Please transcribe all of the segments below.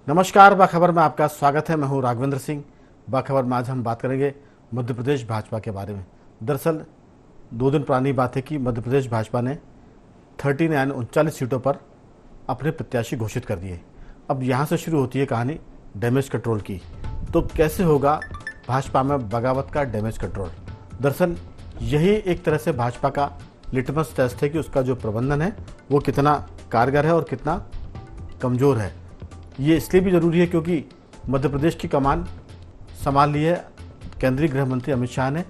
नमस्कार, बाखबर में आपका स्वागत है। मैं हूं राघवेंद्र सिंह। बाखबर में आज हम बात करेंगे मध्य प्रदेश भाजपा के बारे में। दरअसल 2 दिन पुरानी बात है कि मध्य प्रदेश भाजपा ने 39 सीटों पर अपने प्रत्याशी घोषित कर दिए। अब यहां से शुरू होती है कहानी डैमेज कंट्रोल की। तो कैसे होगा भाजपा में बगावत का डैमेज कंट्रोल? दरअसल यही एक तरह से भाजपा का लिटमस टेस्ट है कि उसका जो प्रबंधन है वो कितना कारगर है और कितना कमज़ोर है। ये इसलिए भी ज़रूरी है क्योंकि मध्य प्रदेश की कमान संभाल ली है केंद्रीय गृह मंत्री अमित शाह ने,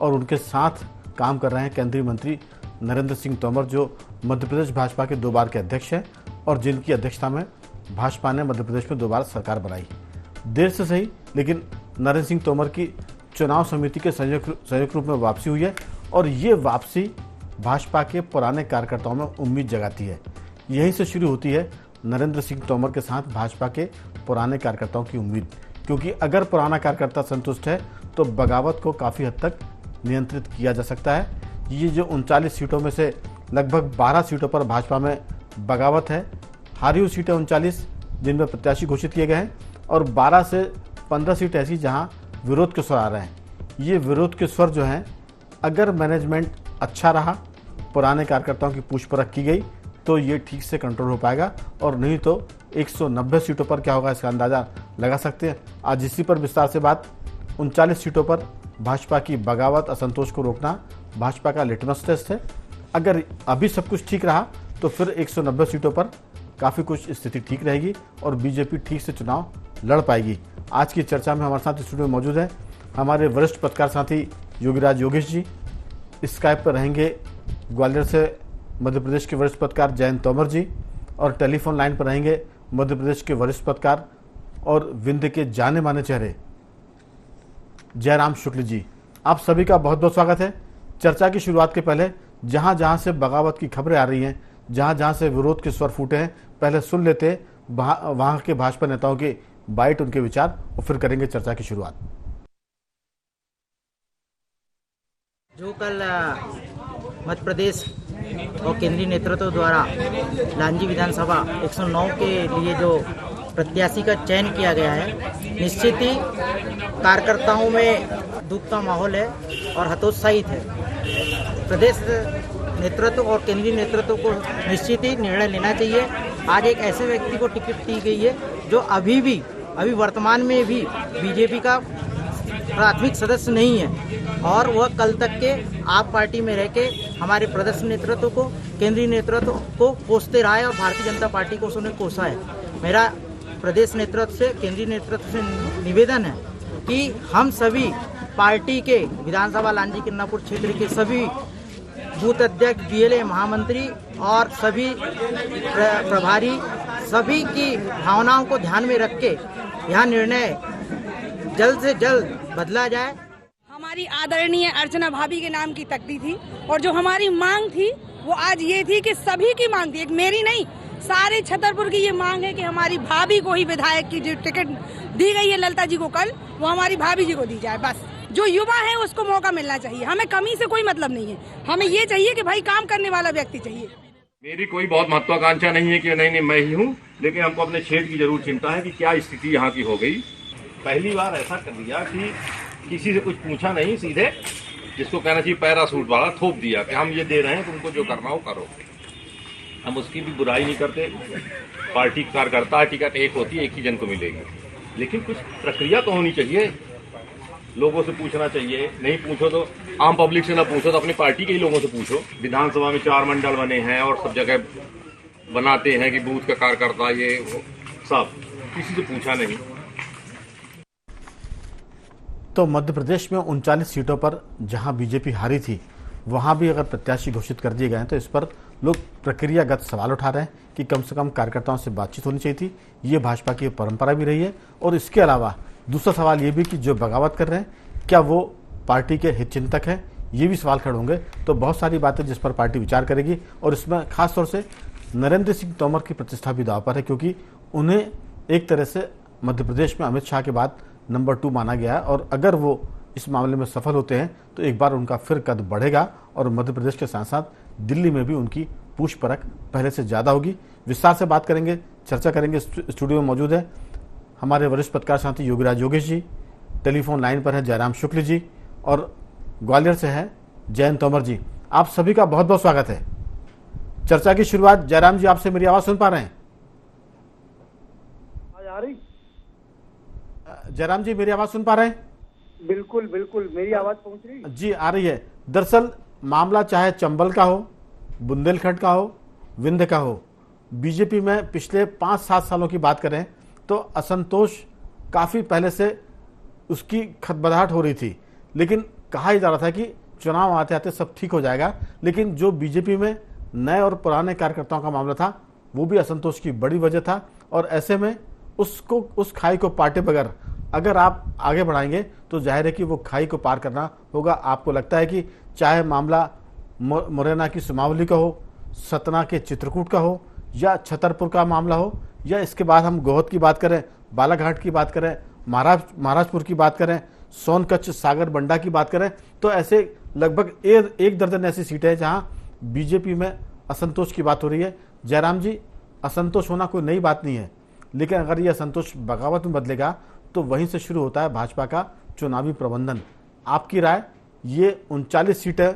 और उनके साथ काम कर रहे हैं केंद्रीय मंत्री नरेंद्र सिंह तोमर, जो मध्य प्रदेश भाजपा के 2 बार के अध्यक्ष हैं और जिनकी अध्यक्षता में भाजपा ने मध्य प्रदेश में 2 बार सरकार बनाई। देर से सही, लेकिन नरेंद्र सिंह तोमर की चुनाव समिति के संयुक्त रूप में वापसी हुई है और ये वापसी भाजपा के पुराने कार्यकर्ताओं में उम्मीद जगाती है। यहीं से शुरू होती है नरेंद्र सिंह तोमर के साथ भाजपा के पुराने कार्यकर्ताओं की उम्मीद, क्योंकि अगर पुराना कार्यकर्ता संतुष्ट है तो बगावत को काफ़ी हद तक नियंत्रित किया जा सकता है। ये जो 39 सीटों में से लगभग 12 सीटों पर भाजपा में बगावत है। हारी हुई सीटें 39 जिनमें प्रत्याशी घोषित किए गए हैं और 12 से 15 सीट ऐसी जहां विरोध के स्वर आ रहे हैं। ये विरोध के स्वर जो हैं, अगर मैनेजमेंट अच्छा रहा, पुराने कार्यकर्ताओं की पूछ परख की गई तो ये ठीक से कंट्रोल हो पाएगा, और नहीं तो 190 सीटों पर क्या होगा इसका अंदाज़ा लगा सकते हैं। आज इसी पर विस्तार से बात। 39 सीटों पर भाजपा की बगावत, असंतोष को रोकना भाजपा का लिटमस टेस्ट है। अगर अभी सब कुछ ठीक रहा तो फिर 190 सीटों पर काफ़ी कुछ स्थिति ठीक रहेगी और बीजेपी ठीक से चुनाव लड़ पाएगी। आज की चर्चा में हमारे साथ स्टूडियो में मौजूद है हमारे वरिष्ठ पत्रकार साथी योगीराज योगेश जी। स्काइप पर रहेंगे ग्वालियर से मध्य प्रदेश के वरिष्ठ पत्रकार जयंत तोमर जी, और टेलीफोन लाइन पर रहेंगे मध्य प्रदेश के वरिष्ठ पत्रकार और विंध्य के जाने माने चेहरे जयराम शुक्ल जी। आप सभी का बहुत बहुत स्वागत है। चर्चा की शुरुआत के पहले जहां जहां से बगावत की खबरें आ रही हैं, जहां जहां से विरोध के स्वर फूटे हैं, पहले सुन लेते वहां के भाजपा नेताओं के बाइट, उनके विचार, और फिर करेंगे चर्चा की शुरुआत। जो कल मध्य प्रदेश और केंद्रीय नेतृत्व द्वारा लांजी विधानसभा 109 के लिए जो प्रत्याशी का चयन किया गया है, निश्चित ही कार्यकर्ताओं में दुख का माहौल है और हतोत्साहित है। प्रदेश नेतृत्व और केंद्रीय नेतृत्व को निश्चित ही निर्णय लेना चाहिए। आज एक ऐसे व्यक्ति को टिकट दी गई है जो अभी वर्तमान में भी बीजेपी का प्राथमिक सदस्य नहीं है, और वह कल तक के आप पार्टी में रह के हमारे प्रदेश नेतृत्व को, केंद्रीय नेतृत्व को कोसते रहा है और भारतीय जनता पार्टी को उसने कोसा है। मेरा प्रदेश नेतृत्व से, केंद्रीय नेतृत्व से निवेदन है कि हम सभी पार्टी के विधानसभा लांजी किन्नापुर क्षेत्र के सभी बूथ अध्यक्ष, बीएलए महामंत्री और सभी प्रभारी, सभी की भावनाओं को ध्यान में रख के यह निर्णय जल्द से जल्द बदला जाए। हमारी आदरणीय अर्चना भाभी के नाम की तख्ती थी, और जो हमारी मांग थी वो आज ये थी कि सभी की मांग थी, एक मेरी नहीं, सारे छतरपुर की ये मांग है कि हमारी भाभी को ही विधायक की जो टिकट दी गई है ललिता जी को कल, वो हमारी भाभी जी को दी जाए। बस जो युवा है उसको मौका मिलना चाहिए। हमें कमी से कोई मतलब नहीं है, हमें ये चाहिए कि भाई काम करने वाला व्यक्ति चाहिए। मेरी कोई बहुत महत्वाकांक्षा नहीं है कि नहीं मैं ही हूँ, लेकिन हमको अपने क्षेत्र की जरूर चिंता है कि क्या स्थिति यहाँ की हो गई। पहली बार ऐसा कर दिया कि किसी से कुछ पूछा नहीं, सीधे जिसको कहना चाहिए पैरासूट वाला थोप दिया कि हम ये दे रहे हैं, तुमको जो करना हो करो। हम उसकी भी बुराई नहीं करते। पार्टी कार्यकर्ता टिकट एक होती है, एक ही जन को मिलेगी, लेकिन कुछ प्रक्रिया तो होनी चाहिए। लोगों से पूछना चाहिए, नहीं पूछो तो आम पब्लिक से ना पूछो तो अपनी पार्टी के ही लोगों से पूछो। विधानसभा में 4 मंडल बने हैं और सब जगह बनाते हैं कि बूथ का कार्यकर्ता ये वो, सब किसी से पूछा नहीं। तो मध्य प्रदेश में 39 सीटों पर जहां बीजेपी हारी थी, वहां भी अगर प्रत्याशी घोषित कर दिए गए हैं तो इस पर लोग प्रक्रियागत सवाल उठा रहे हैं कि कम से कम कार्यकर्ताओं से बातचीत होनी चाहिए थी। ये भाजपा की परंपरा भी रही है। और इसके अलावा दूसरा सवाल ये भी कि जो बगावत कर रहे हैं, क्या वो पार्टी के हितचिंतक हैं? ये भी सवाल खड़े होंगे। तो बहुत सारी बातें जिस पर पार्टी विचार करेगी, और इसमें खासतौर से नरेंद्र सिंह तोमर की प्रतिष्ठा भी दांव पर है, क्योंकि उन्हें एक तरह से मध्य प्रदेश में अमित शाह के बाद नंबर 2 माना गया है, और अगर वो इस मामले में सफल होते हैं तो एक बार उनका फिर कद बढ़ेगा और मध्य प्रदेश के साथ साथ दिल्ली में भी उनकी पूछ परख पहले से ज़्यादा होगी। विस्तार से बात करेंगे, चर्चा करेंगे। स्टूडियो में मौजूद है हमारे वरिष्ठ पत्रकार साथी योगीराज योगेश जी, टेलीफोन लाइन पर है जयराम शुक्ल जी और ग्वालियर से है जयंत तोमर जी। आप सभी का बहुत बहुत स्वागत है। चर्चा की शुरुआत जयराम जी, आपसे मेरी आवाज सुन पा रहे हैं? आ रही? जयराम जी मेरी आवाज सुन पा रहे हैं? बिल्कुल बिल्कुल, मेरी आवाज पहुंच रही? जी आ रही है। दरअसल मामला चाहे चंबल का हो, बुंदेलखंड का हो, विंध्य का हो, बीजेपी में पिछले 5-7 सालों की बात करें तो असंतोष काफी पहले से उसकी खदबदाहट हो रही थी, लेकिन कहा जा रहा था कि चुनाव आते आते सब ठीक हो जाएगा। लेकिन जो बीजेपी में नए और पुराने कार्यकर्ताओं का मामला था वो भी असंतोष की बड़ी वजह था। और ऐसे में उस खाई को पाटे बगैर अगर आप आगे बढ़ाएंगे तो जाहिर है कि वो खाई को पार करना होगा। आपको लगता है कि चाहे मामला मुरैना की सुमावली का हो, सतना के चित्रकूट का हो, या छतरपुर का मामला हो, या इसके बाद हम गोहद की बात करें, बालाघाट की बात करें, महाराजपुर की बात करें, सोनकच्छ सागर बंडा की बात करें, तो ऐसे लगभग एक दर्जन ऐसी सीटें हैं जहां बीजेपी में असंतोष की बात हो रही है। जयराम जी, असंतोष होना कोई नई बात नहीं है, लेकिन अगर ये असंतोष बगावत में बदलेगा तो वहीं से शुरू होता है भाजपा का चुनावी प्रबंधन। आपकी राय, ये 39 सीटें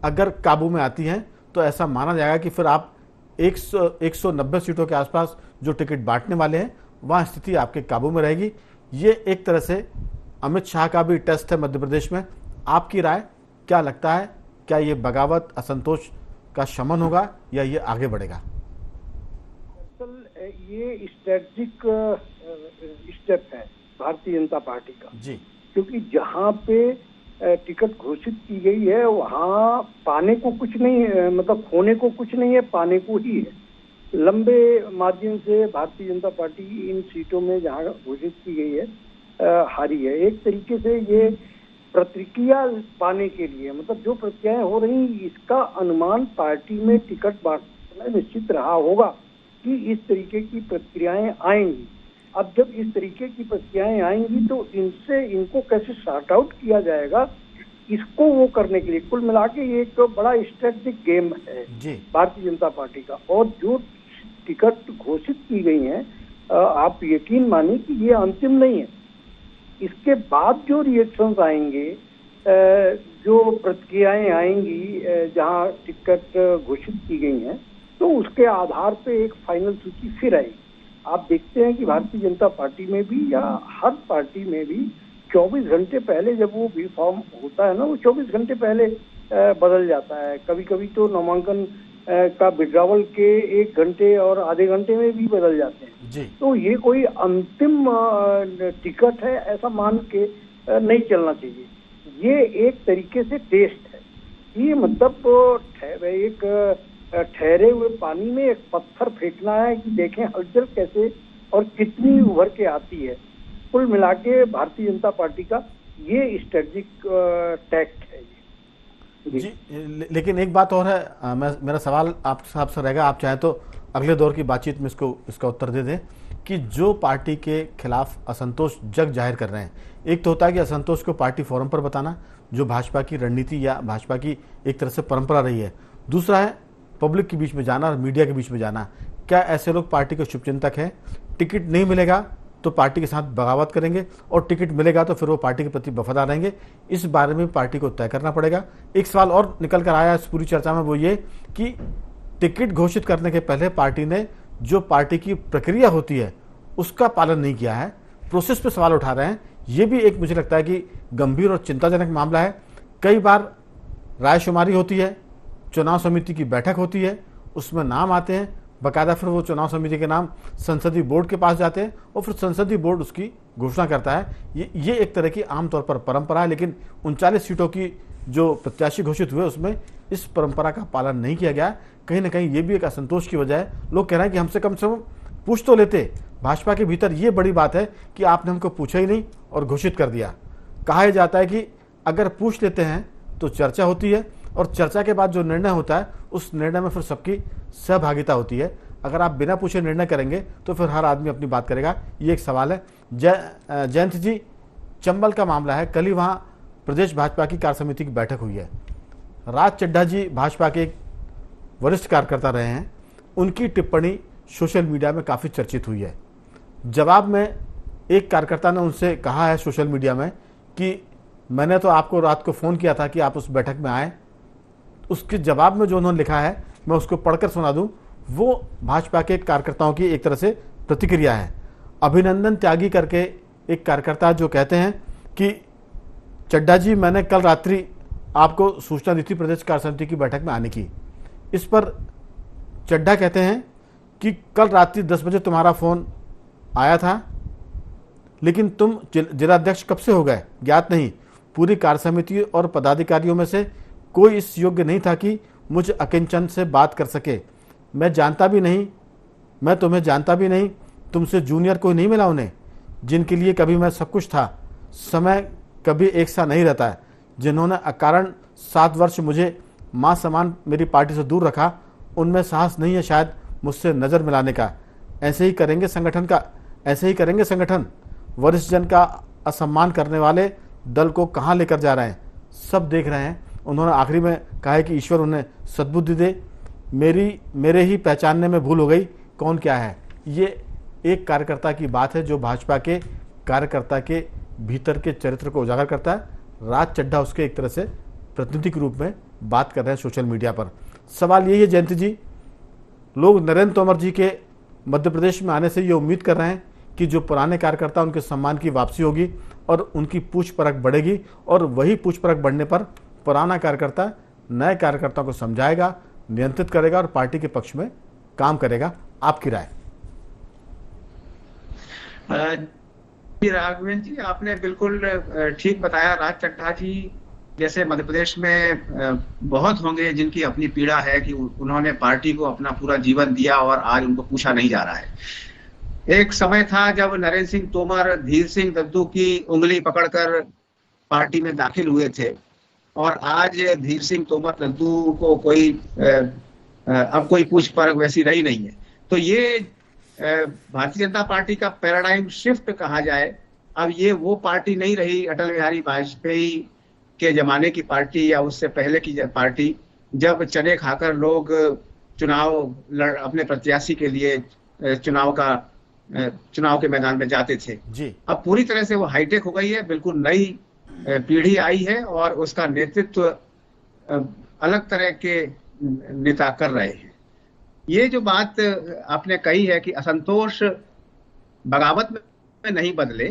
अगर काबू में आती हैं तो ऐसा माना जाएगा कि फिर आप 190 सीटों के आसपास जो टिकट बांटने वाले हैं वहां स्थिति आपके काबू में रहेगी। ये एक तरह से अमित शाह का भी टेस्ट है मध्य प्रदेश में। आपकी राय, क्या लगता है, क्या ये बगावत असंतोष का शमन होगा या ये आगे बढ़ेगा? ये स्ट्रेटजिक स्टेप है भारतीय जनता पार्टी का जी, क्योंकि जहाँ पे टिकट घोषित की गई है वहाँ पाने को कुछ नहीं है, मतलब खोने को कुछ नहीं है, पाने को ही है। लंबे मार्जिन से भारतीय जनता पार्टी इन सीटों में जहाँ घोषित की गई है हारी है। एक तरीके से ये प्रतिक्रिया पाने के लिए, मतलब जो प्रक्रियाएं हो रही इसका अनुमान पार्टी में टिकट बांटने में निश्चित रहा होगा कि इस तरीके की प्रक्रियाएं आएंगी। अब जब इस तरीके की प्रक्रियाएं आएंगी तो इनको कैसे सॉर्ट आउट किया जाएगा, इसको वो करने के लिए कुल मिला के ये एक बड़ा स्ट्रेटेजिक गेम है भारतीय जनता पार्टी का। और जो टिकट घोषित की गई हैं, आप यकीन मानिए कि ये अंतिम नहीं है। इसके बाद जो रिएक्शंस आएंगे, जो प्रतिक्रियाएं आएंगी जहां टिकट घोषित की गई हैं, तो उसके आधार पे एक फाइनल सूची फिर आएगी। आप देखते हैं कि भारतीय जनता पार्टी में भी या हर पार्टी में भी 24 घंटे पहले जब वो बी फॉर्म होता है ना, वो 24 घंटे पहले बदल जाता है। कभी कभी तो नामांकन का विड्रावल के 1 घंटे और आधे घंटे में भी बदल जाते हैं जी। तो ये कोई अंतिम टिकट है ऐसा मान के नहीं चलना चाहिए। ये एक तरीके से टेस्ट है। ये मतलब एक ठहरे हुए पानी में एक पत्थर फेंकना है कि देखें हलचल कैसे और कितनी उभर के आती है। कुल मिला के भारतीय जनता पार्टी का ये स्ट्रेटजिक टैक्ट है जी। लेकिन एक बात और है, मेरा सवाल आपसे रहेगा, आप चाहे तो अगले दौर की बातचीत में इसका उत्तर दे दें कि जो पार्टी के खिलाफ असंतोष जग जाहिर कर रहे हैं, एक तो होता है कि असंतोष को पार्टी फोरम पर बताना, जो भाजपा की रणनीति या भाजपा की एक तरह से परंपरा रही है। दूसरा है पब्लिक के बीच में जाना और मीडिया के बीच में जाना। क्या ऐसे लोग पार्टी के शुभचिंतक हैं? टिकट नहीं मिलेगा तो पार्टी के साथ बगावत करेंगे और टिकट मिलेगा तो फिर वो पार्टी के प्रति वफादार रहेंगे। इस बारे में पार्टी को तय करना पड़ेगा। एक सवाल और निकल कर आया इस पूरी चर्चा में, वो ये कि टिकट घोषित करने के पहले पार्टी ने जो पार्टी की प्रक्रिया होती है उसका पालन नहीं किया है, प्रोसेस पे सवाल उठा रहे हैं। ये भी एक मुझे लगता है कि गंभीर और चिंताजनक मामला है। कई बार रायशुमारी होती है, चुनाव समिति की बैठक होती है, उसमें नाम आते हैं, बाकायदा फिर वो चुनाव समिति के नाम संसदीय बोर्ड के पास जाते हैं और फिर संसदीय बोर्ड उसकी घोषणा करता है। ये एक तरह की आमतौर पर परंपरा है, लेकिन 39 सीटों की जो प्रत्याशी घोषित हुए उसमें इस परंपरा का पालन नहीं किया गया। कहीं ना कहीं ये भी एक असंतोष की वजह है। लोग कह रहे हैं कि हमसे कम से कम पूछ तो लेते। भाजपा के भीतर ये बड़ी बात है कि आपने हमको पूछा ही नहीं और घोषित कर दिया। कहा जाता है कि अगर पूछ लेते हैं तो चर्चा होती है और चर्चा के बाद जो निर्णय होता है उस निर्णय में फिर सबकी सहभागिता होती है। अगर आप बिना पूछे निर्णय करेंगे तो फिर हर आदमी अपनी बात करेगा। ये एक सवाल है। जयंत जी, चंबल का मामला है, कल ही वहाँ प्रदेश भाजपा की कार्य समिति की बैठक हुई है। राज चड्ढा जी भाजपा के एक वरिष्ठ कार्यकर्ता रहे हैं, उनकी टिप्पणी सोशल मीडिया में काफ़ी चर्चित हुई है। जवाब में एक कार्यकर्ता ने उनसे कहा है सोशल मीडिया में कि मैंने तो आपको रात को फ़ोन किया था कि आप उस बैठक में आए। उसके जवाब में जो उन्होंने लिखा है मैं उसको पढ़कर सुना दूं, वो भाजपा के कार्यकर्ताओं की एक तरह से प्रतिक्रिया है। अभिनंदन त्यागी करके एक कार्यकर्ता जो कहते हैं कि चड्ढा जी, मैंने कल रात्रि आपको सूचना दी थी प्रदेश कार्य समिति की बैठक में आने की। इस पर चड्ढा कहते हैं कि कल रात्रि 10 बजे तुम्हारा फ़ोन आया था, लेकिन तुम जिलाध्यक्ष कब से हो गए ज्ञात नहीं। पूरी कार्य समिति और पदाधिकारियों में से कोई इस योग्य नहीं था कि मुझ अकिंचन से बात कर सके। मैं तुम्हें जानता भी नहीं। तुमसे जूनियर कोई नहीं मिला उन्हें, जिनके लिए कभी मैं सब कुछ था। समय कभी एक सा नहीं रहता है। जिन्होंने अकारण 7 वर्ष मुझे मां समान मेरी पार्टी से दूर रखा, उनमें साहस नहीं है शायद मुझसे नज़र मिलाने का। ऐसे ही करेंगे संगठन। वरिष्ठ जन का असम्मान करने वाले दल को कहाँ लेकर जा रहे हैं, सब देख रहे हैं। उन्होंने आखिरी में कहा है कि ईश्वर उन्हें सद्बुद्धि दे। मेरे ही पहचानने में भूल हो गई कौन क्या है। ये एक कार्यकर्ता की बात है जो भाजपा के कार्यकर्ता के भीतर के चरित्र को उजागर करता है। राज चड्ढा उसके एक तरह से प्रतिनिधि के रूप में बात कर रहे हैं सोशल मीडिया पर। सवाल यही है जयंती जी, लोग नरेंद्र तोमर जी के मध्य प्रदेश में आने से ये उम्मीद कर रहे हैं कि जो पुराने कार्यकर्ता उनके सम्मान की वापसी होगी और उनकी पूछ परख बढ़ेगी, और वही पूछ परख बढ़ने पर पुराना कार्यकर्ता नए कार्यकर्ताओं को समझाएगा, नियंत्रित करेगा और पार्टी के पक्ष में काम करेगा। आपकी राय? राघवेंद्र जी, आपने बिल्कुल ठीक बताया। राज चड्ढा जी जैसे मध्य प्रदेश में बहुत होंगे जिनकी अपनी पीड़ा है कि उन्होंने पार्टी को अपना पूरा जीवन दिया और आज उनको पूछा नहीं जा रहा है। एक समय था जब नरेंद्र सिंह तोमर धीर सिंह दद्दू की उंगली पकड़कर पार्टी में दाखिल हुए थे, और आज धीर सिंह तोमर दद्दू को कोई अब कोई पूछ परख वैसी रही नहीं है। तो ये भारतीय जनता पार्टी का पैराडाइम शिफ्ट कहा जाए। अब ये वो पार्टी नहीं रही अटल बिहारी वाजपेयी के जमाने की पार्टी या उससे पहले की पार्टी, जब चने खाकर लोग अपने प्रत्याशी के लिए चुनाव के मैदान में जाते थे जी। अब पूरी तरह से वो हाईटेक हो गई है, बिल्कुल नई पीढ़ी आई है और उसका नेतृत्व अलग तरह के नेता कर रहे हैं। ये जो बात आपने कही है कि असंतोष बगावत में नहीं बदले,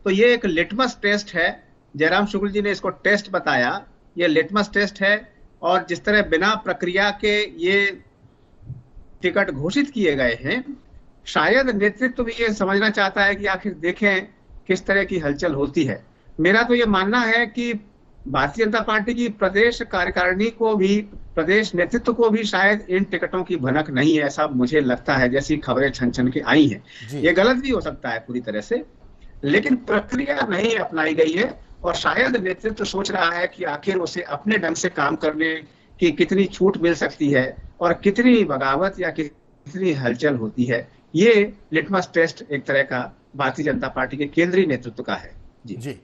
तो ये एक लिटमस टेस्ट है। जयराम शुक्ल जी ने इसको टेस्ट बताया, ये लिटमस टेस्ट है। और जिस तरह बिना प्रक्रिया के ये टिकट घोषित किए गए हैं, शायद नेतृत्व भी ये समझना चाहता है कि आखिर देखें किस तरह की हलचल होती है। मेरा तो ये मानना है कि भारतीय जनता पार्टी की प्रदेश कार्यकारिणी को भी, प्रदेश नेतृत्व को भी शायद इन टिकटों की भनक नहीं है, ऐसा मुझे लगता है। जैसी खबरें छन छन के आई हैं, ये गलत भी हो सकता है पूरी तरह से, लेकिन प्रक्रिया नहीं अपनाई गई है। और शायद नेतृत्व सोच रहा है कि आखिर उसे अपने ढंग से काम करने की कितनी छूट मिल सकती है और कितनी बगावत या कितनी हलचल होती है। ये लिटमस टेस्ट एक तरह का भारतीय जनता पार्टी के केंद्रीय नेतृत्व का है। जी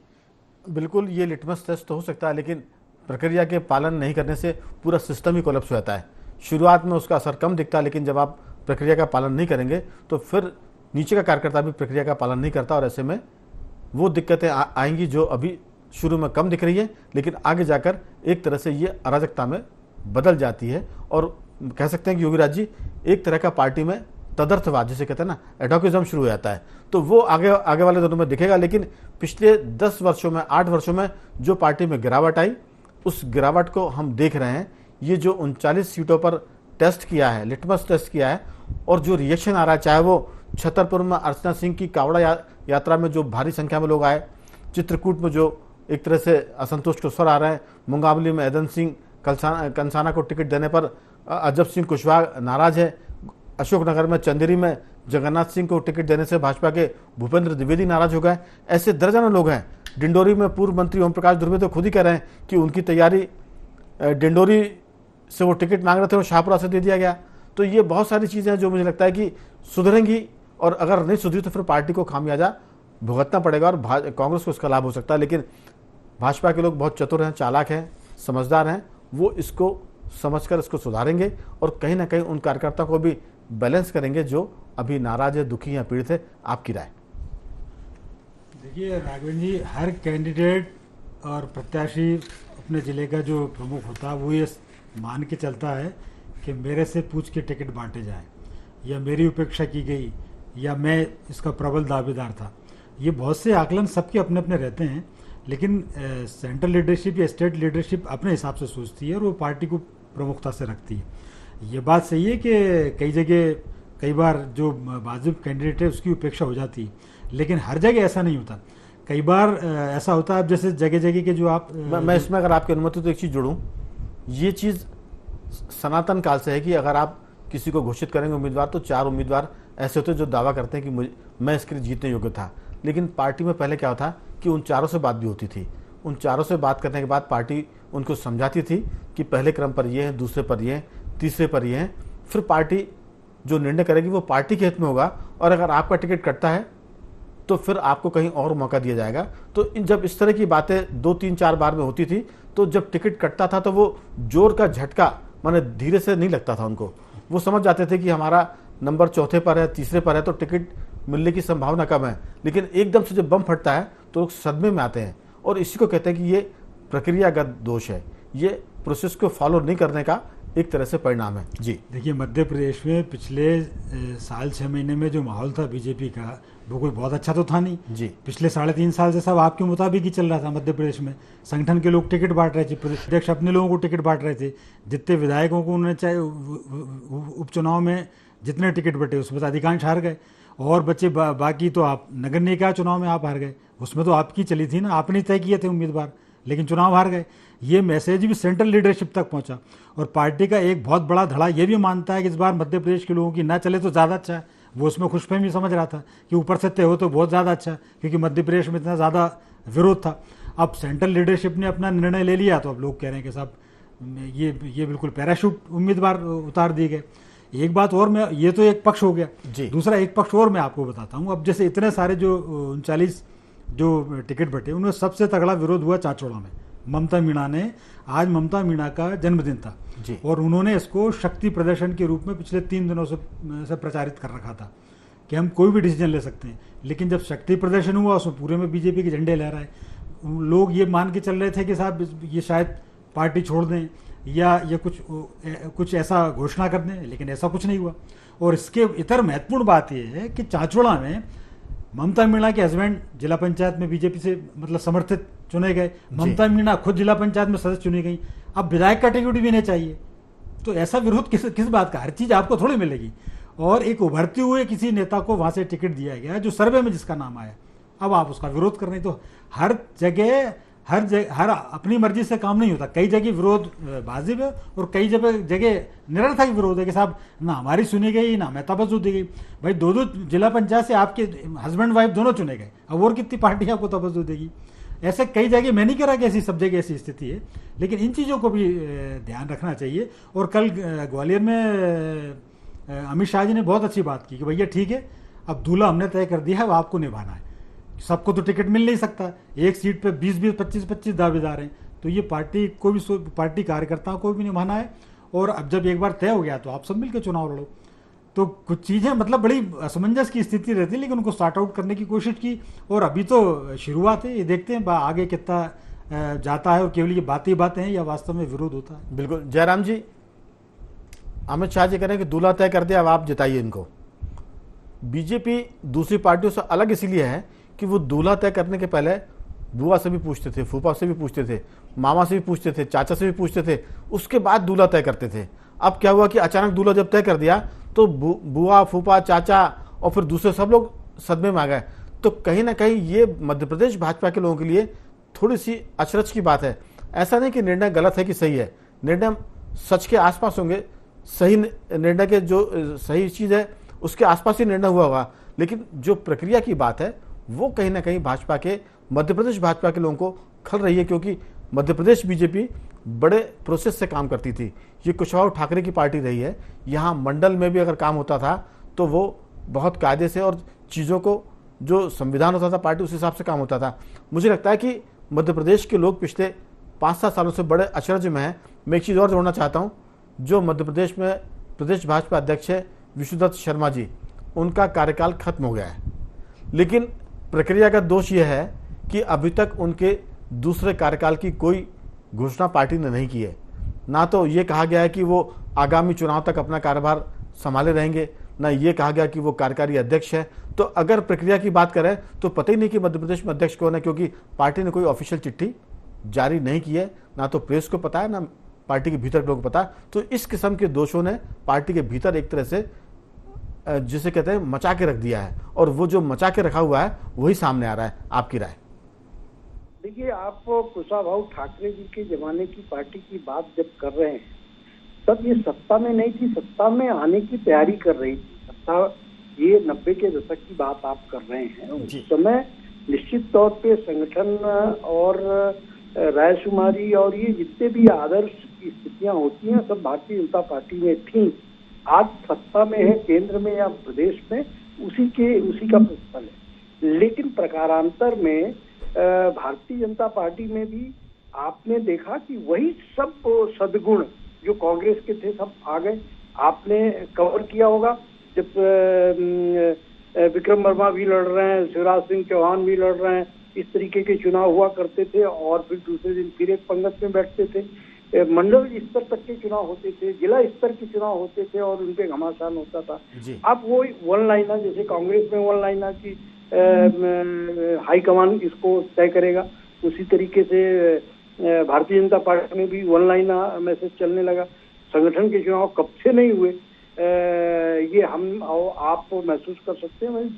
बिल्कुल, ये लिटमस टेस्ट तो हो सकता है, लेकिन प्रक्रिया के पालन नहीं करने से पूरा सिस्टम ही कोलैप्स हो जाता है। शुरुआत में उसका असर कम दिखता है, लेकिन जब आप प्रक्रिया का पालन नहीं करेंगे तो फिर नीचे का कार्यकर्ता भी प्रक्रिया का पालन नहीं करता, और ऐसे में वो दिक्कतें आएंगी जो अभी शुरू में कम दिख रही है, लेकिन आगे जाकर एक तरह से ये अराजकता में बदल जाती है। और कह सकते हैं कि योगीराज जी, एक तरह का पार्टी में तदर्थवाद जिसे कहते हैं ना, एडोकिज्म शुरू हो जाता है। तो वो आगे वाले दिनों में दिखेगा, लेकिन पिछले 10 वर्षों में, 8 वर्षों में जो पार्टी में गिरावट आई, उस गिरावट को हम देख रहे हैं। ये जो 39 सीटों पर टेस्ट किया है, लिटमस टेस्ट किया है, और जो रिएक्शन आ रहा है, चाहे वो छतरपुर में अर्चना सिंह की कावड़ा यात्रा में जो भारी संख्या में लोग आए, चित्रकूट में जो एक तरह से असंतोष के स्वर आ रहे हैं, मुंगावली में एदन सिंह कंसाना को टिकट देने पर अजब सिंह कुशवाहा नाराज है, अशोकनगर में चंदेरी में जगन्नाथ सिंह को टिकट देने से भाजपा के भूपेंद्र द्विवेदी नाराज हो गए। ऐसे दर्जनों लोग हैं। डिंडोरी में पूर्व मंत्री ओम प्रकाश दुर्वे तो खुद ही कह रहे हैं कि उनकी तैयारी, डिंडोरी से वो टिकट मांग रहे थे, वो शाहपुरा से दे दिया गया। तो ये बहुत सारी चीज़ें हैं जो मुझे लगता है कि सुधरेंगी, और अगर नहीं सुधरी तो फिर पार्टी को खामियाजा भुगतना पड़ेगा और कांग्रेस को इसका लाभ हो सकता है। लेकिन भाजपा के लोग बहुत चतुर हैं, चालाक हैं, समझदार हैं, वो इसको समझकर इसको सुधारेंगे और कहीं ना कहीं उन कार्यकर्ताओं को भी बैलेंस करेंगे जो अभी नाराज है, दुखी हैं, पीड़ित है। आपकी राय? देखिए राघवेंद्र जी, हर कैंडिडेट और प्रत्याशी अपने ज़िले का जो प्रमुख होता है वो ये मान के चलता है कि मेरे से पूछ के टिकट बांटे जाएं, या मेरी उपेक्षा की गई, या मैं इसका प्रबल दावेदार था। ये बहुत से आकलन सबके अपने अपने रहते हैं, लेकिन सेंट्रल लीडरशिप या स्टेट लीडरशिप अपने हिसाब से सोचती है और वो पार्टी को प्रमुखता से रखती है। ये बात सही है कि कई जगह कई बार जो वाजिब कैंडिडेट है उसकी उपेक्षा हो जाती है, लेकिन हर जगह ऐसा नहीं होता। कई बार ऐसा होता है, अब जैसे जगह जगह के जो आप मैं इसमें अगर आपकी अनुमति तो एक चीज़ जोड़ूं, ये चीज़ सनातन काल से है कि अगर आप किसी को घोषित करेंगे उम्मीदवार तो 4 उम्मीदवार ऐसे होते हैं जो दावा करते हैं कि मैं इसके लिए जीतने योग्य था। लेकिन पार्टी में पहले क्या होता कि उन 4 से बात भी होती थी। उन 4 से बात करने के बाद पार्टी उनको समझाती थी कि पहले क्रम पर ये है, दूसरे पर ये है, तीसरे पर ये है। फिर पार्टी जो निर्णय करेगी वो पार्टी के हित में होगा, और अगर आपका टिकट कटता है तो फिर आपको कहीं और मौका दिया जाएगा। तो जब इस तरह की बातें 2, 3, 4 बार में होती थी, तो जब टिकट कटता था तो वो जोर का झटका माने धीरे से नहीं लगता था उनको। वो समझ जाते थे कि हमारा नंबर चौथे पर है, तीसरे पर है, तो टिकट मिलने की संभावना कम है। लेकिन एकदम से जब बम फटता है तो लोग सदमे में आते हैं, और इसी को कहते हैं कि ये प्रक्रियागत दोष है, ये प्रोसेस को फॉलो नहीं करने का एक तरह से परिणाम है। जी देखिए, मध्य प्रदेश में पिछले साल 6 महीने में जो माहौल था बीजेपी का, वो कोई बहुत अच्छा तो था नहीं जी। पिछले 3.5 साल से सब आपके मुताबिक ही चल रहा था। मध्य प्रदेश में संगठन के लोग टिकट बांट रहे थे, प्रदेश अध्यक्ष अपने लोगों को टिकट बांट रहे थे। जितने विधायकों को उन्होंने चाहे उपचुनाव में जितने टिकट बटे उसमें तो अधिकांश हार गए, और बच्चे बाकी तो आप नगर निकाय चुनाव में आप हार गए, उसमें तो आपकी चली थी ना, आपने तय किए थे उम्मीदवार, लेकिन चुनाव हार गए। ये मैसेज भी सेंट्रल लीडरशिप तक पहुंचा, और पार्टी का एक बहुत बड़ा धड़ा ये भी मानता है कि इस बार मध्य प्रदेश के लोगों की ना चले तो ज़्यादा अच्छा है। वो उसमें खुशफहमी समझ रहा था कि ऊपर से तय हो तो बहुत ज़्यादा अच्छा है, क्योंकि मध्य प्रदेश में इतना ज़्यादा विरोध था। अब सेंट्रल लीडरशिप ने अपना निर्णय ले लिया, तो अब लोग कह रहे हैं कि साहब ये बिल्कुल पैराशूट उम्मीदवार उतार दिए गए। एक बात और, मैं ये तो एक पक्ष हो गया, दूसरा एक पक्ष और मैं आपको बताता हूँ। अब जैसे इतने सारे जो 39 जो टिकट बटे, उनमें सबसे तगड़ा विरोध हुआ चाचौड़ा में। ममता मीणा ने, आज ममता मीणा का जन्मदिन था और उन्होंने इसको शक्ति प्रदर्शन के रूप में पिछले 3 दिनों से प्रचारित कर रखा था कि हम कोई भी डिसीजन ले सकते हैं। लेकिन जब शक्ति प्रदर्शन हुआ उसमें पूरे में बीजेपी के झंडे लहराए। लोग ये मान के चल रहे थे कि साहब ये शायद पार्टी छोड़ दें या ये कुछ ऐसा घोषणा कर दें, लेकिन ऐसा कुछ नहीं हुआ। और इसके इतर महत्वपूर्ण बात यह है कि चाचौड़ा में ममता मीणा के हस्बैंड जिला पंचायत में बीजेपी से मतलब समर्थित चुने गए, ममता मीणा खुद जिला पंचायत में सदस्य चुनी गई। अब विधायक का टिकट भी नहीं चाहिए, तो ऐसा विरोध किस बात का? हर चीज़ आपको थोड़ी मिलेगी। और एक उभरते हुए किसी नेता को वहाँ से टिकट दिया गया जो सर्वे में जिसका नाम आया, अब आप उसका विरोध कर रहे हैं। तो हर जगह हर अपनी मर्जी से काम नहीं होता। कई जगह विरोध वाजिब है और कई जगह निरर्थक विरोध है कि साहब ना हमारी सुनी गई ना मैं तवज्जो दी गई। भाई 2 जिला पंचायत से आपके हस्बैंड वाइफ दोनों चुने गए, अब और कितनी पार्टी आपको तवज्जो देगी? ऐसे कई जगह, मैं नहीं कह रहा कि ऐसी सब जगह ऐसी स्थिति है, लेकिन इन चीज़ों को भी ध्यान रखना चाहिए। और कल ग्वालियर में अमित शाह जी ने बहुत अच्छी बात की कि भैया ठीक है, अब दूल्हा हमने तय कर दिया है, वो आपको निभाना है। सबको तो टिकट मिल नहीं सकता, एक सीट पे 20-20, 25-25 दावेदार हैं, तो ये पार्टी को भी, पार्टी कार्यकर्ताओं को भी निभाना है। और अब जब एक बार तय हो गया तो आप सब मिलकर चुनाव लड़ो। तो कुछ चीज़ें मतलब बड़ी असमंजस की स्थिति रहती है, लेकिन उनको सॉर्ट आउट करने की कोशिश की। और अभी तो शुरुआत है, ये देखते हैं आगे कितना जाता है और केवल ये बातें हैं या वास्तव में विरोध होता है। बिल्कुल। जयराम जी, अमित शाह जी कह रहे हैं कि दूल्हा तय कर दिया, अब आप जिताइए इनको। बीजेपी दूसरी पार्टियों से अलग इसीलिए है कि वो दूल्हा तय करने के पहले बुआ से भी पूछते थे, फूफा से भी पूछते थे, मामा से भी पूछते थे, चाचा से भी पूछते थे, उसके बाद दूल्हा तय करते थे। अब क्या हुआ कि अचानक दूल्हा जब तय कर दिया तो बुआ, फूफा, चाचा और फिर दूसरे सब लोग सदमे में आ गए। तो कहीं ना कहीं ये मध्य प्रदेश भाजपा के लोगों के लिए थोड़ी सी अचरज की बात है। ऐसा नहीं कि निर्णय गलत है कि सही है, निर्णय सच के आसपास होंगे, सही निर्णय के जो सही चीज़ है उसके आसपास ही निर्णय हुआ होगा, लेकिन जो प्रक्रिया की बात है वो कहीं ना कहीं भाजपा के, मध्य प्रदेश भाजपा के लोगों को खल रही है। क्योंकि मध्य प्रदेश बीजेपी बड़े प्रोसेस से काम करती थी, ये कुशवाहा ठाकरे की पार्टी रही है। यहाँ मंडल में भी अगर काम होता था तो वो बहुत कायदे से और चीज़ों को, जो संविधान होता था पार्टी उस हिसाब से काम होता था। मुझे लगता है कि मध्य प्रदेश के लोग पिछले 5-7 सालों से बड़े अचरज में हैं। मैं एक चीज़ और जोड़ना चाहता हूँ, जो मध्य प्रदेश में प्रदेश भाजपा अध्यक्ष है विष्णुदत्त शर्मा जी, उनका कार्यकाल खत्म हो गया है, लेकिन प्रक्रिया का दोष यह है कि अभी तक उनके दूसरे कार्यकाल की कोई घोषणा पार्टी ने नहीं की है। ना तो ये कहा गया है कि वो आगामी चुनाव तक अपना कार्यभार संभाले रहेंगे, ना ये कहा गया कि वो कार्यकारी अध्यक्ष है। तो अगर प्रक्रिया की बात करें तो पता ही नहीं कि मध्य प्रदेश में अध्यक्ष कौन है, क्योंकि पार्टी ने कोई ऑफिशियल चिट्ठी जारी नहीं की है। ना तो प्रेस को पता है, ना पार्टी के भीतर के लोगों को पता है। तो इस किस्म के दोषों ने पार्टी के भीतर एक तरह से जिसे कहते हैं मचा के रख दिया है, और वो जो मचा के रखा हुआ है वही सामने आ रहा है। आपकी राय? देखिए, आप कुशाभाऊ ठाकरे जी के जमाने की पार्टी की बात जब कर रहे हैं, तब ये सत्ता में नहीं थी, सत्ता में आने की तैयारी कर रही थी। सत्ता, ये 90 के दशक की बात आप कर रहे हैं। उस समय निश्चित तौर पे संगठन और रायशुमारी और ये जितने भी आदर्श की स्थितियां होती हैं सब भारतीय जनता पार्टी में थी। आज सत्ता में है, केंद्र में या प्रदेश में, उसी का प्रतिफल है। लेकिन प्रकारांतर में भारतीय जनता पार्टी में भी आपने देखा कि वही सब सद्गुण जो कांग्रेस के थे सब आ गए। आपने कवर किया होगा जब विक्रम वर्मा भी लड़ रहे हैं, शिवराज सिंह चौहान भी लड़ रहे हैं, इस तरीके के चुनाव हुआ करते थे, और फिर दूसरे दिन फिर एक पंगत में बैठते थे। मंडल स्तर तक के चुनाव होते थे, जिला स्तर के चुनाव होते थे, और उनपे घमासान होता था। अब वो वन लाइनर, जैसे कांग्रेस में वन लाइनर की हाईकमान इसको तय करेगा, उसी तरीके से भारतीय जनता पार्टी में भी वन लाइनर मैसेज चलने लगा। संगठन के चुनाव कब से नहीं हुए, ये हम आप महसूस कर सकते हैं।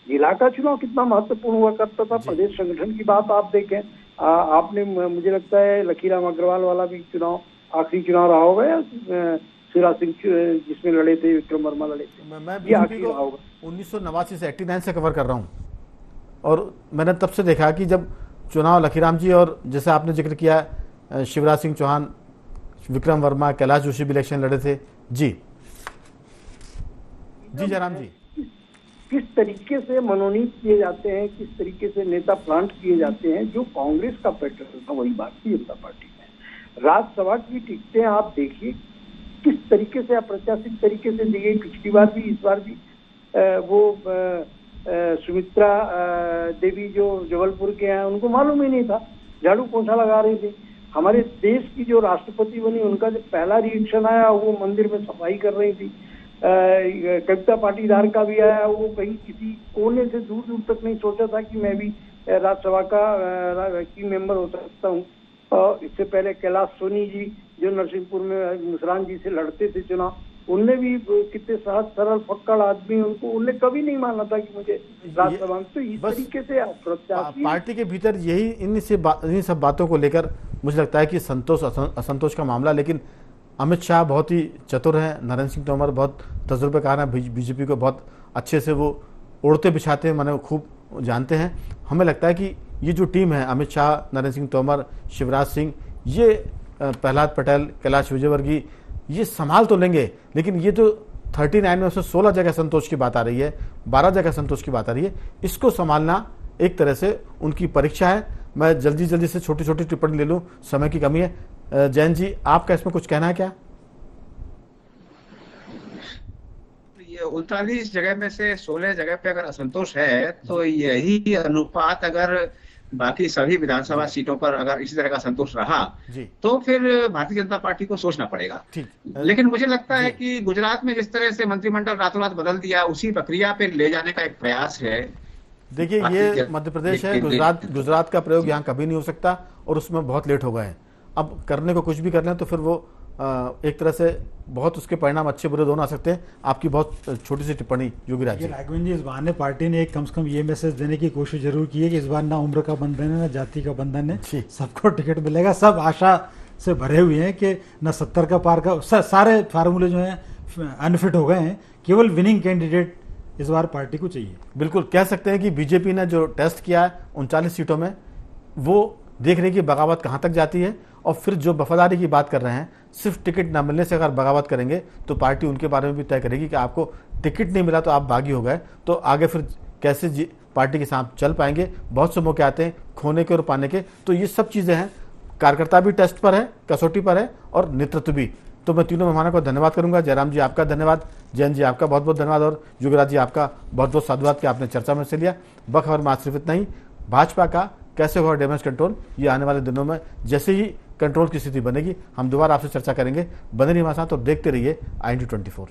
जिला का चुनाव कितना महत्वपूर्ण हुआ करता था। प्रदेश संगठन की बात आप देखें, आपने, मुझे लगता है लखीराम अग्रवाल वाला भी चुनाव आखिरी चुनाव रहा होगा, या शिवराज सिंह जिसमें लड़े थे, विक्रम वर्मा लड़े थे, ये आखिरी रहा होगा। 1989 से 89 से कवर कर रहा हूँ, और मैंने तब से देखा कि जब चुनाव लखीराम जी और जैसे आपने जिक्र किया शिवराज सिंह चौहान, विक्रम वर्मा, कैलाश जोशी भी इलेक्शन लड़े थे। जी जयराम जी, किस तरीके से मनोनीत किए जाते हैं, किस तरीके से नेता प्लांट किए जाते हैं, जो कांग्रेस का पैटर्न था वही भारतीय जनता पार्टी में। राज्यसभा की टिकटें आप देखिए किस तरीके से अप्रत्याशित तरीके से दी गई, पिछली बार भी, इस बार भी। वो सुमित्रा देवी जो जबलपुर के हैं, उनको मालूम ही नहीं था, झाड़ू पोछा लगा रही थी। हमारे देश की जो राष्ट्रपति बनी, उनका जब पहला रिएक्शन आया वो मंदिर में सफाई कर रही थी। कविता पाटीदार का भी आया, वो कहीं किसी कोने से दूर दूर तक नहीं सोचा था कि मैं भी राज्यसभा का की मेंबर हो सकता हूँ। इससे पहले कैलाश सोनी जी जो नरसिंहपुर में मुसरान जी से लड़ते थे चुनाव, उनने भी कितने सहज सरल फक्कड़ आदमी, उनने कभी नहीं माना था कि मुझे राज्यसभा में। तो इस तरीके से पार्टी के भीतर यही इन्हीं सब बातों को लेकर मुझे लगता है कि संतोष असंतोष का मामला। लेकिन अमित शाह बहुत ही चतुर हैं, नरेंद्र सिंह तोमर बहुत तजुर्बेकार हैं, बीजेपी को बहुत अच्छे से वो उड़ते बिछाते हैं, मैंने खूब जानते हैं। हमें लगता है कि ये जो टीम है, अमित शाह, नरेंद्र सिंह तोमर, शिवराज सिंह, ये प्रहलाद पटेल, कैलाश विजयवर्गीय, ये संभाल तो लेंगे। लेकिन ये जो 39 में से 16 जगह संतोष की बात आ रही है, 12 जगह संतोष की बात आ रही है, इसको संभालना एक तरह से उनकी परीक्षा है। मैं जल्दी से छोटी छोटी टिप्पणी ले लूँ, समय की कमी है। जैन जी, आपका इसमें कुछ कहना है क्या? ये 39 जगह में से 16 जगह पे अगर असंतोष है, तो यही अनुपात अगर बाकी सभी विधानसभा सीटों पर अगर इसी तरह का संतोष रहा, तो फिर भारतीय जनता पार्टी को सोचना पड़ेगा। लेकिन मुझे लगता है कि गुजरात में जिस तरह से मंत्रिमंडल रातों रात बदल दिया, उसी प्रक्रिया पे ले जाने का एक प्रयास है। देखिए, ये मध्य प्रदेश है, गुजरात का प्रयोग यहाँ कभी नहीं हो सकता, और उसमें बहुत लेट हो गए हैं। अब करने को कुछ भी कर लें तो फिर वो एक तरह से बहुत उसके परिणाम अच्छे बुरे दोनों आ सकते हैं। आपकी बहुत छोटी सी टिप्पणी योगीराज जी। राघवेंद्र जी, इस बहाने पार्टी ने एक कम से कम ये मैसेज देने की कोशिश जरूर की है कि इस बार ना उम्र का बंधन है, ना जाति का बंधन है, सबको टिकट मिलेगा। सब आशा से भरे हुए हैं कि न 70 का पार का, सारे फार्मूले जो हैं अनफिट हो गए हैं, केवल विनिंग कैंडिडेट इस बार पार्टी को चाहिए। बिल्कुल कह सकते हैं कि बीजेपी ने जो टेस्ट किया है 39 सीटों में, वो देख रही कि बगावत कहाँ तक जाती है। और फिर जो वफादारी की बात कर रहे हैं, सिर्फ टिकट ना मिलने से अगर बगावत करेंगे तो पार्टी उनके बारे में भी तय करेगी कि आपको टिकट नहीं मिला तो आप बागी हो गए, तो आगे फिर कैसे पार्टी के साथ चल पाएंगे। बहुत से मौके आते हैं खोने के और पाने के। तो ये सब चीज़ें हैं, कार्यकर्ता भी टेस्ट पर है, कसौटी पर है, और नेतृत्व भी। तो मैं तीनों मेहमानों का धन्यवाद करूंगा। जयराम जी आपका धन्यवाद, जैन जी आपका बहुत बहुत धन्यवाद और युगराज जी आपका बहुत बहुत साधुवाद कि आपने चर्चा में से लिया। बखबर में आज सिर्फ इतना ही। भाजपा का कैसे होगा डैमेज कंट्रोल, ये आने वाले दिनों में जैसे ही कंट्रोल की स्थिति बनेगी हम दोबारा आपसे चर्चा करेंगे। बने रहिए हमारे साथ और देखते रहिए IND24।